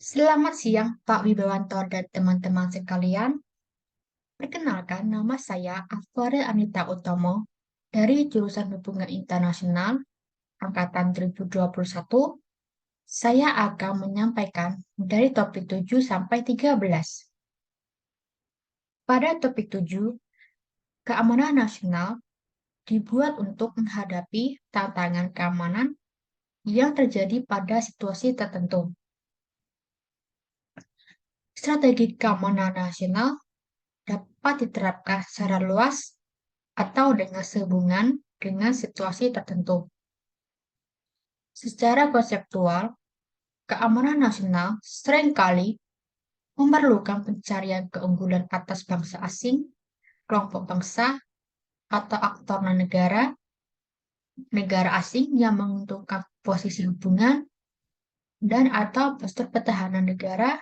Selamat siang, Pak Wibawanto dan teman-teman sekalian. Perkenalkan, nama saya Afore Anita Utomo dari jurusan Hubungan Internasional Angkatan 2021. Saya akan menyampaikan dari topik 7 sampai 13. Pada topik 7, keamanan nasional dibuat untuk menghadapi tantangan keamanan yang terjadi pada situasi tertentu. Strategi keamanan nasional dapat diterapkan secara luas atau dengan sehubungan dengan situasi tertentu. Secara konseptual, keamanan nasional seringkali memerlukan pencarian keunggulan atas bangsa asing, kelompok bangsa, atau aktor non-negara, negara asing yang menguntungkan posisi hubungan, dan atau postur pertahanan negara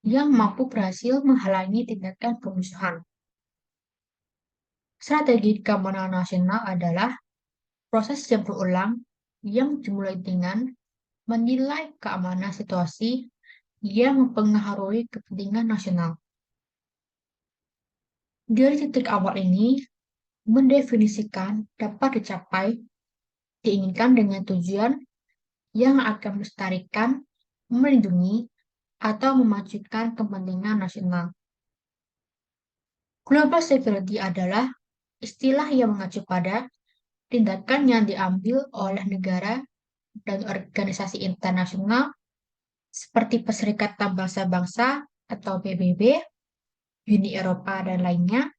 yang mampu berhasil menghalangi tindakan pemusuhan. Strategi keamanan nasional adalah proses yang berulang yang dimulai dengan menilai keamanan situasi yang mempengaruhi kepentingan nasional. Dari titik awal ini, mendefinisikan dapat dicapai diinginkan dengan tujuan yang akan melestarikan, melindungi, atau memajukan kepentingan nasional. Global security adalah istilah yang mengacu pada tindakan yang diambil oleh negara dan organisasi internasional seperti Perserikatan Bangsa-Bangsa atau PBB, Uni Eropa, dan lainnya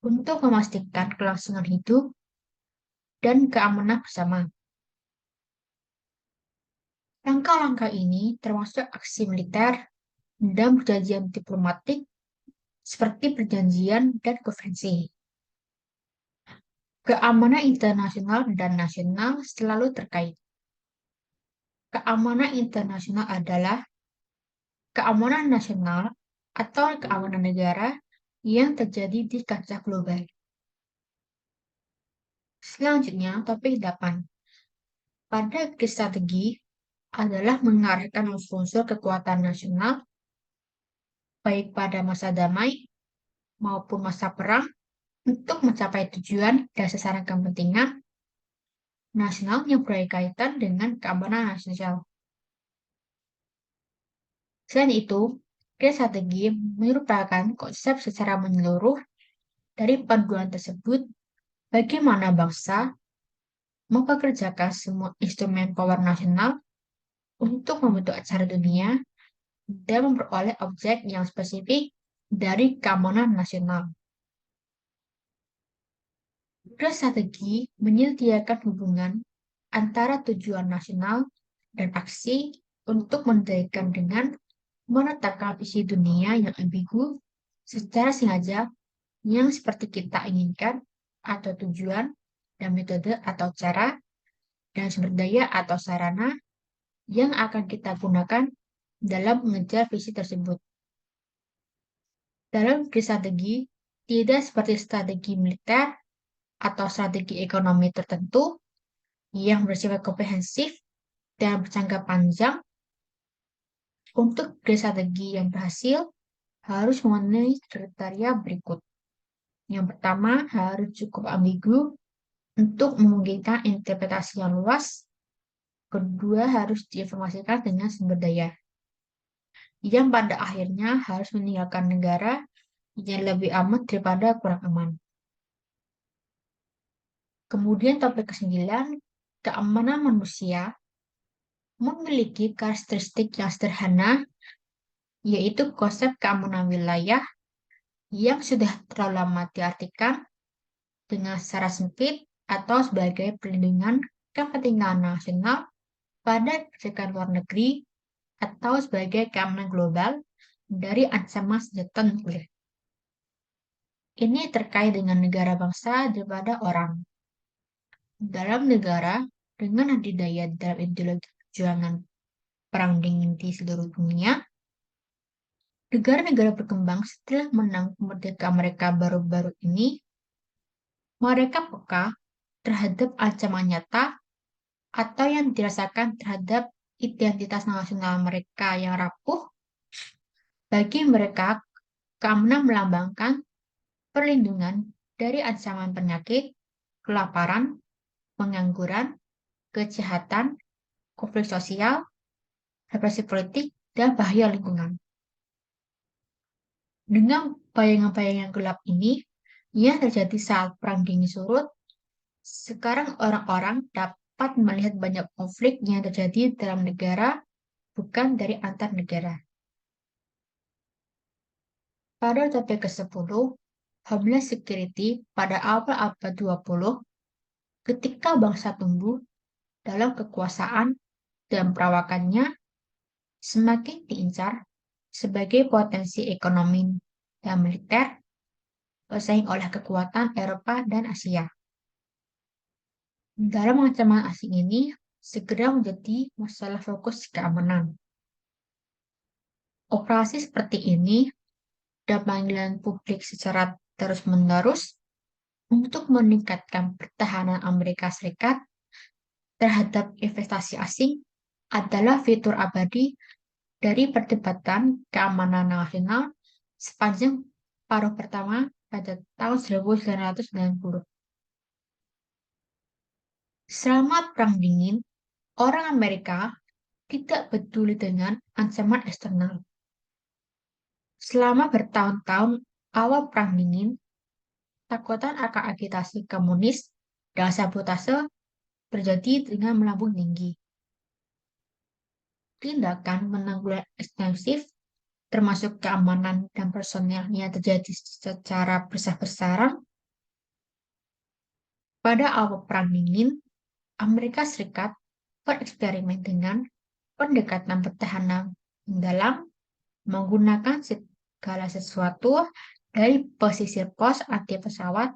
untuk memastikan kelangsungan hidup dan keamanan bersama. Langkah-langkah ini termasuk aksi militer dan perjanjian diplomatik seperti perjanjian dan konvensi. Keamanan internasional dan nasional selalu terkait. Keamanan internasional adalah keamanan nasional atau keamanan negara yang terjadi di kancah global. Selanjutnya, topik 8. Pada strategi adalah mengarahkan unsur-unsur kekuatan nasional baik pada masa damai maupun masa perang untuk mencapai tujuan dan sasaran kepentingan nasional yang berkaitan dengan keamanan nasional. Selain itu, strategi merupakan konsep secara menyeluruh dari panduan tersebut bagaimana bangsa mempekerjakan semua instrumen power nasional untuk membentuk acara dunia dan memperoleh objek yang spesifik dari keamanan nasional. Strategi menyediakan hubungan antara tujuan nasional dan aksi untuk mendirikan dengan menetapkan visi dunia yang ambigu secara sengaja yang seperti kita inginkan atau tujuan dan metode atau cara dan sumber daya atau sarana yang akan kita gunakan dalam mengejar visi tersebut. Dalam strategi, tidak seperti strategi militer atau strategi ekonomi tertentu yang bersifat komprehensif dan berjangka panjang. Untuk strategi yang berhasil harus memenuhi kriteria berikut. Yang pertama, harus cukup ambigu untuk memungkinkan interpretasi yang luas. Kedua, harus diinformasikan dengan sumber daya yang pada akhirnya harus meninggalkan negara yang lebih aman daripada kurang aman. Kemudian topik ke-9, keamanan manusia memiliki karakteristik yang sederhana, yaitu konsep keamanan wilayah yang sudah terlalu lama diartikan dengan secara sempit atau sebagai perlindungan kepentingan nasional pada kebijakan luar negeri atau sebagai keamanan global dari ancaman senjata nuklir. Ini terkait dengan negara bangsa daripada orang. Dalam negara dengan adidaya dalam ideologi perjuangan perang dingin di seluruh dunia, negara-negara berkembang setelah menang kemerdekaan mereka baru-baru ini, mereka peka terhadap ancaman nyata atau yang dirasakan terhadap identitas nasional mereka yang rapuh. Bagi mereka, keamanan melambangkan perlindungan dari ancaman penyakit, kelaparan, pengangguran, kejahatan, konflik sosial, represi politik, dan bahaya lingkungan. Dengan bayangan-bayangan gelap ini, yang terjadi saat Perang Dingin surut, sekarang orang-orang dapat melihat banyak konflik yang terjadi dalam negara, bukan dari antar negara. Pada topik ke-10, Homeland Security pada awal abad 20, ketika bangsa tumbuh dalam kekuasaan dan perawakannya semakin diincar sebagai potensi ekonomi dan militer bersaing oleh kekuatan Eropa dan Asia. Dalam ancaman asing ini segera menjadi masalah fokus keamanan. Operasi seperti ini dan panggilan publik secara terus-menerus untuk meningkatkan pertahanan Amerika Serikat terhadap investasi asing adalah fitur abadi dari perdebatan keamanan nasional sepanjang paruh pertama pada tahun 1990. Selama Perang Dingin, orang Amerika tidak peduli dengan ancaman eksternal. Selama bertahun-tahun awal Perang Dingin, takutan akan agitasi komunis dan sabotase terjadi dengan melambung tinggi. Tindakan menanggulangi ekstensif, termasuk keamanan dan personelnya terjadi secara besar-besaran. Pada awal Perang Dingin, Amerika Serikat bereksperimen dengan pendekatan pertahanan dalam menggunakan segala sesuatu dari pesisir pos anti pesawat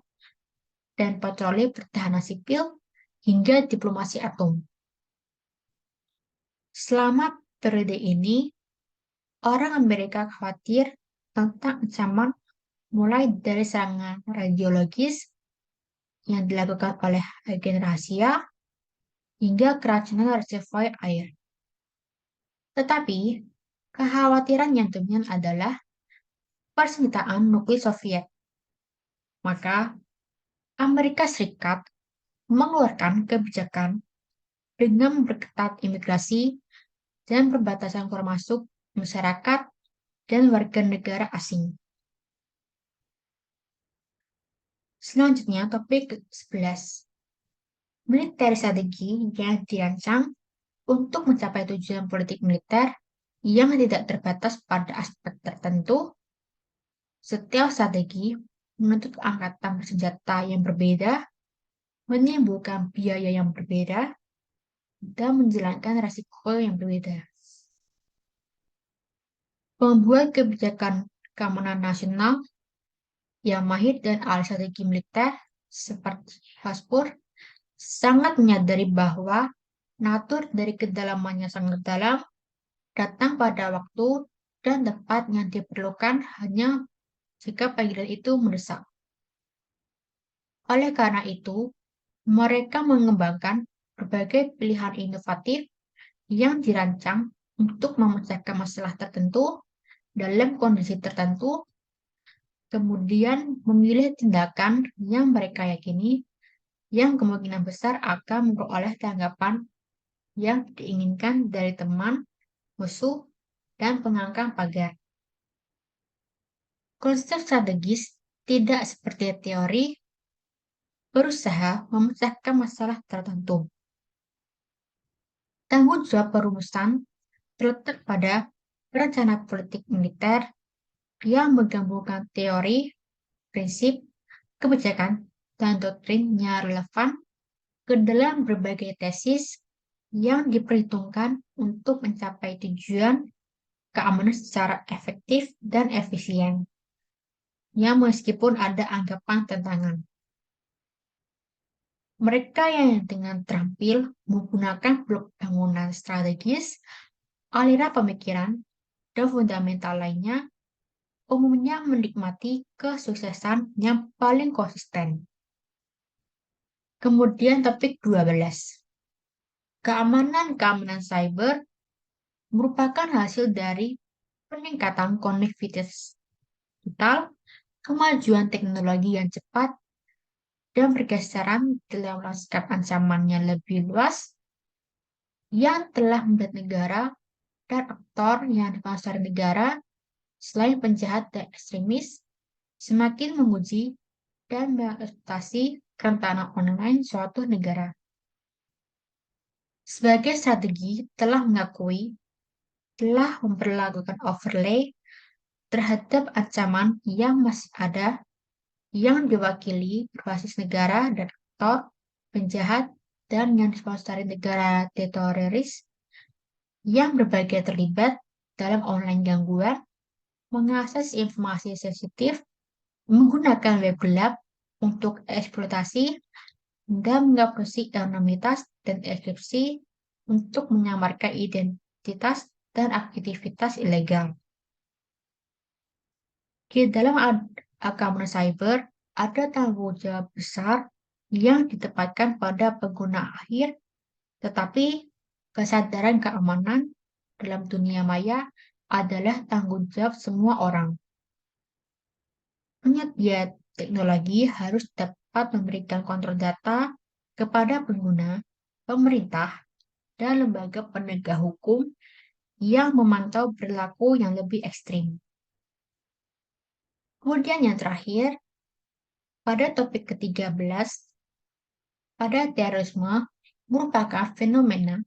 dan patroli pertahanan sipil hingga diplomasi atom. Selama periode ini, orang Amerika khawatir tentang ancaman mulai dari serangan radiologis yang dilakukan oleh agen rahasia hingga keracunan reservoir air. Tetapi, kekhawatiran yang dominan adalah persenjataan nuklir Soviet. Maka, Amerika Serikat mengeluarkan kebijakan dengan memperketat imigrasi dan perbatasan keluar masuk masyarakat dan warga negara asing. Selanjutnya, topik 11. Militer strategi yang dirancang untuk mencapai tujuan politik militer yang tidak terbatas pada aspek tertentu. Setiap strategi menuntut angkatan bersenjata yang berbeda, menimbulkan biaya yang berbeda, dan menjalankan risiko yang berbeda. Pembuat kebijakan keamanan nasional yang mahir dan ahli strategi militer seperti Haspur sangat menyadari bahwa natur dari kedalamannya sangat dalam datang pada waktu dan tempat yang diperlukan hanya jika panggilan itu mendesak. Oleh karena itu, mereka mengembangkan berbagai pilihan inovatif yang dirancang untuk memecahkan masalah tertentu dalam kondisi tertentu, kemudian memilih tindakan yang mereka yakini yang kemungkinan besar akan memperoleh tanggapan yang diinginkan dari teman, musuh, dan pengangkang pagar. Konsep strategis tidak seperti teori berusaha memecahkan masalah tertentu. Tanggung jawab perumusan terletak pada rencana politik militer yang menggabungkan teori, prinsip, kebijakan, dan doktrin yang relevan ke dalam berbagai tesis yang diperhitungkan untuk mencapai tujuan keamanan secara efektif dan efisien, yang meskipun ada anggapan tantangan. Mereka yang dengan terampil menggunakan blok bangunan strategis, aliran pemikiran, dan fundamental lainnya umumnya menikmati kesuksesan yang paling konsisten. Kemudian topik 12. Keamanan cyber merupakan hasil dari peningkatan konektivitas digital, kemajuan teknologi yang cepat, dan pergeseran dalam lanskap ancamannya lebih luas yang telah membuat negara dan aktor yang dikuasai negara selain penjahat dan ekstremis semakin menguji dan mengeksploitasi kerentanan online suatu negara. Sebagai strategi telah mengakui telah memperlakukan overlay terhadap ancaman yang masih ada yang diwakili berbasis negara dan aktor penjahat dan yang disponsori negara teroris yang berbagai terlibat dalam online gangguan, mengakses informasi sensitif, menggunakan web gelap untuk eksploitasi, dan menghapus anonimitas dan enkripsi untuk menyamarkan identitas dan aktivitas ilegal. Di dalam keamanan cyber, ada tanggung jawab besar yang ditempatkan pada pengguna akhir, tetapi kesadaran keamanan dalam dunia maya adalah tanggung jawab semua orang. Penyedia teknologi harus dapat memberikan kontrol data kepada pengguna, pemerintah, dan lembaga penegak hukum yang memantau perilaku yang lebih ekstrim. Kemudian yang terakhir, pada topik ke-13, pada terorisme merupakan fenomena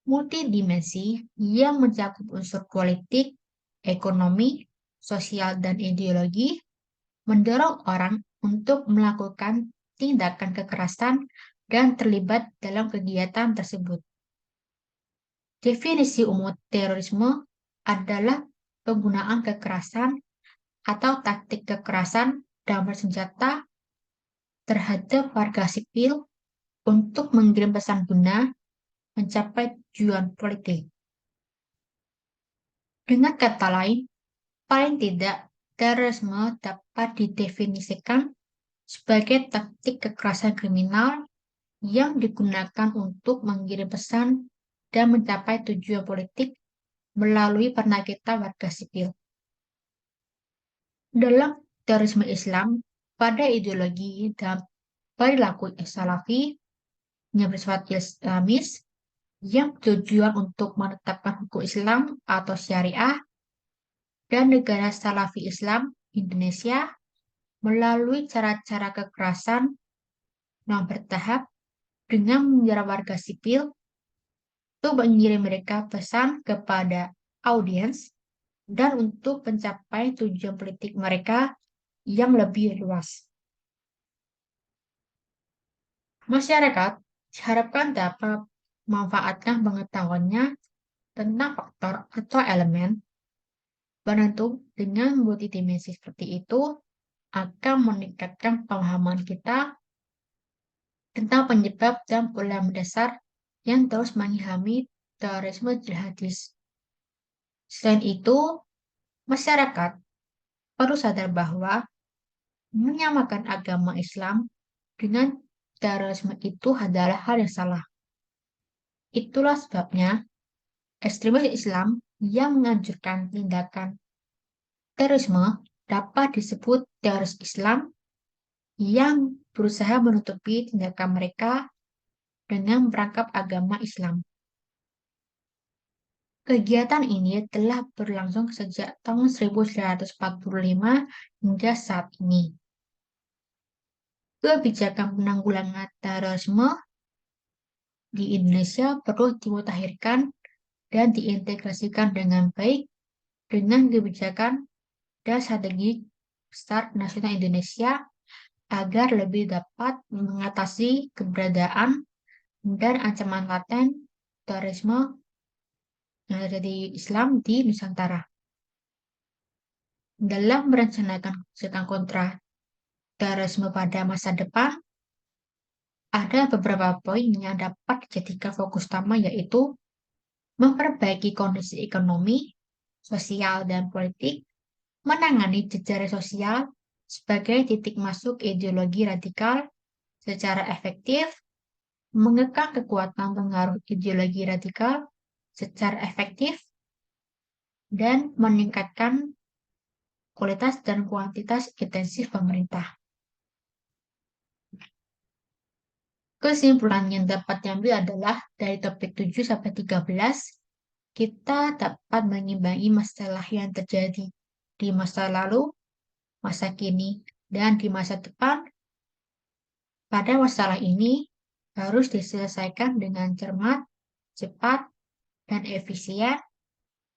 multidimensi yang mencakup unsur politik, ekonomi, sosial, dan ideologi, mendorong orang untuk melakukan tindakan kekerasan dan terlibat dalam kegiatan tersebut. Definisi umum terorisme adalah penggunaan kekerasan atau taktik kekerasan dan bersenjata terhadap warga sipil untuk mengirim pesan guna mencapai tujuan politik. Dengan kata lain, paling tidak, terorisme dapat didefinisikan sebagai taktik kekerasan kriminal yang digunakan untuk mengirim pesan dan mencapai tujuan politik melalui penagihan warga sipil. Dalam terorisme Islam, pada ideologi dan perilaku Salafi yang bersifat Islamis, yang bertujuan untuk menetapkan hukum Islam atau syariah dan negara Salafi Islam Indonesia melalui cara-cara kekerasan yang bertahap dengan menyerang warga sipil untuk mengirim mereka pesan kepada audiens dan untuk mencapai tujuan politik mereka yang lebih luas. Masyarakat diharapkan dapat memanfaatkan pengetahuannya tentang faktor atau elemen penentu dengan multidimensi seperti itu akan meningkatkan pemahaman kita tentang penyebab dan pola mendasar yang terus mengilhami terorisme jihadis. Selain itu, masyarakat perlu sadar bahwa menyamakan agama Islam dengan terorisme itu adalah hal yang salah. Itulah sebabnya ekstremis Islam yang menganjurkan tindakan terorisme dapat disebut teroris Islam yang berusaha menutupi tindakan mereka dengan merangkap agama Islam. Kegiatan ini telah berlangsung sejak tahun 1945 hingga saat ini. Kebijakan penanggulangan terorisme di Indonesia perlu dimutakhirkan dan diintegrasikan dengan baik dengan kebijakan dan strategi besar nasional Indonesia agar lebih dapat mengatasi keberadaan dan ancaman laten terorisme yang terjadi Islam di Nusantara. Dalam merencanakan kebijakan kontra terorisme pada masa depan, ada beberapa poin yang dapat dijadikan fokus utama yaitu memperbaiki kondisi ekonomi, sosial, dan politik, menangani jejaring sosial sebagai titik masuk ideologi radikal secara efektif, mengekang kekuatan pengaruh ideologi radikal, secara efektif dan meningkatkan kualitas dan kuantitas intensif pemerintah. Kesimpulan yang dapat diambil adalah dari topik 7 sampai 13, kita dapat mengimbangi masalah yang terjadi di masa lalu, masa kini, dan di masa depan. Pada masalah ini harus diselesaikan dengan cermat, cepat, dan efisien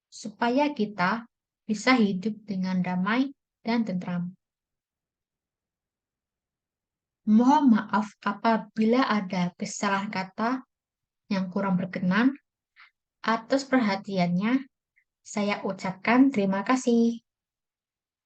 supaya kita bisa hidup dengan damai dan tentram. Mohon maaf apabila ada kesalahan kata yang kurang berkenan. Atas perhatiannya, saya ucapkan terima kasih.